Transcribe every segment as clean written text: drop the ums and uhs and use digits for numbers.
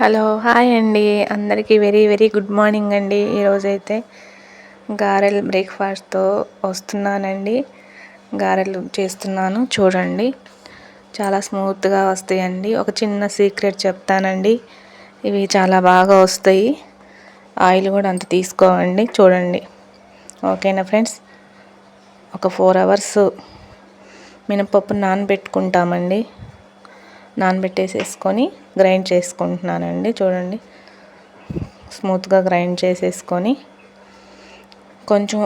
Hello hi అండి, అందరికీ very very good morning అండి. ఈరోజైతే గారెలు బ్రేక్ఫాస్ట్తో వస్తున్నానండి. గారెలు చేస్తున్నాను చూడండి, చాలా స్మూత్గా వస్తాయండి. ఒక చిన్న సీక్రెట్ చెప్తానండి, ఇవి చాలా బాగా వస్తాయి. ఆయిల్ కూడా అంత తీసుకోవండి చూడండి. ఓకేనా ఫ్రెండ్స్, ఒక 4 hours మినపప్పు నానబెట్టుకుంటామండి. నానబెట్టేసేసుకొని గ్రైండ్ చేసుకుంటున్నానండి. చూడండి, స్మూత్గా గ్రైండ్ చేసేసుకొని కొంచెం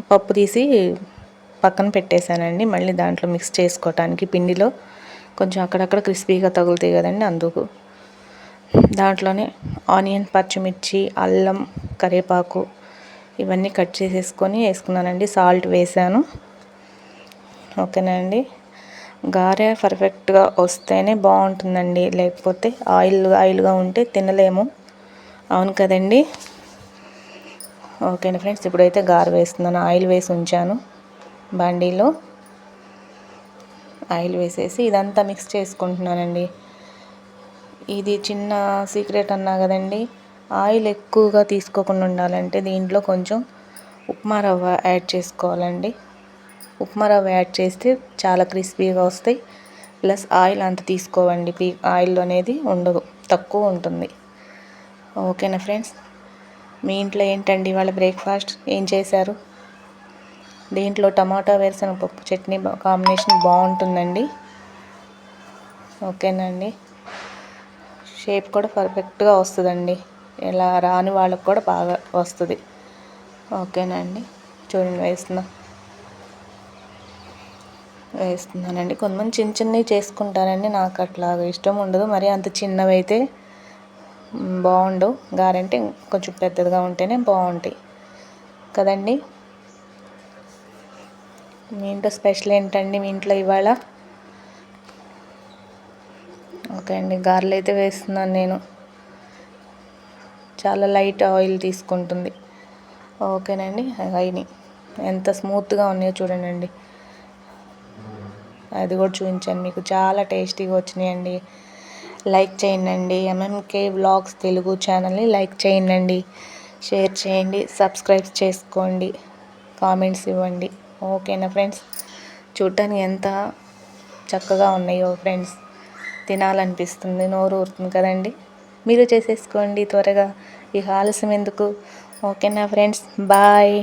పప్పు తీసి పక్కన పెట్టేశానండి. మళ్ళీ దాంట్లో మిక్స్ చేసుకోవటానికి పిండిలో కొంచెం అక్కడక్కడ క్రిస్పీగా తగులుతాయి కదండి, అందుకు దాంట్లోనే ఆనియన్, పచ్చిమిర్చి, అల్లం, కరివేపాకు ఇవన్నీ కట్ చేసేసుకొని వేసుకున్నానండి. సాల్ట్ వేసాను. ఓకేనా అండి, గారె పర్ఫెక్ట్గా వస్తేనే బాగుంటుందండి, లేకపోతే ఆయిల్గా ఉంటే తినలేము. అవును కదండి. ఓకేనా ఫ్రెండ్స్, ఇప్పుడైతే గారె వేస్తున్నాను. ఆయిల్ వేసి ఉంచాను బాండీలో. ఆయిల్ వేసేసి ఇదంతా మిక్స్ చేసుకుంటున్నానండి. ఇది చిన్న సీక్రెట్ అన్నా కదండి, ఆయిల్ ఎక్కువగా తీసుకోకుండా ఉండాలంటే దీంట్లో కొంచెం ఉప్మా రవ్వ యాడ్ చేసుకోవాలండి. ఉప్మా రవ్వ యాడ్ చేస్తే చాలా క్రిస్పీగా వస్తాయి. ప్లస్ ఆయిల్ అంత తీసుకోవండి, ఆయిల్ అనేది ఉండదు, తక్కువ ఉంటుంది. ఓకేనా ఫ్రెండ్స్, మీ ఇంట్లో ఏంటండి ఇవాళ బ్రేక్ఫాస్ట్ ఏం చేశారు? దీంట్లో టమాటా వేరుశనగపప్పు చట్నీ కాంబినేషన్ బాగుంటుందండి. ఓకేనండి, షేప్ కూడా పర్ఫెక్ట్గా వస్తుందండి. ఇలా రాని వాళ్ళకు కూడా బాగా వస్తుంది. ఓకేనండి, చూడండి వేస్తున్నానండి. కొంతమంది చిన్న చిన్నవి చేసుకుంటారండి, నాకు అట్లా ఇష్టం ఉండదు. మరి అంత చిన్నవి అయితే బాగుండవు. గారంటే కొంచెం పెద్దదిగా ఉంటేనే బాగుంటాయి కదండి. మీ ఇంట్లో స్పెషల్ ఏంటండి మీ ఇంట్లో ఇవాళ? ఓకే అండి, గారెలు అయితే వేస్తున్నాను నేను. చాలా లైట్ ఆయిల్ తీసుకుంటుంది. ఓకేనండి, అయినాయి. ఎంత స్మూత్గా ఉన్నాయో చూడండి. అది కూడా చూపించాను మీకు, చాలా టేస్టీగా వచ్చినాయండి. లైక్ చేయండి, ఎంఎంకే వ్లాగ్స్ తెలుగు ఛానల్ని లైక్ చేయండి, షేర్ చేయండి, సబ్స్క్రైబ్ చేసుకోండి, కామెంట్స్ ఇవ్వండి. ఓకేనా ఫ్రెండ్స్, చూడటానికి ఎంత చక్కగా ఉన్నాయో ఫ్రెండ్స్, తినాలనిపిస్తుంది, నోరు ఊరుతుంది కదండి. మీరు చేసేసుకోండి త్వరగా, ఇక ఆలస్యం ఎందుకు. ఓకేనా ఫ్రెండ్స్, బాయ్.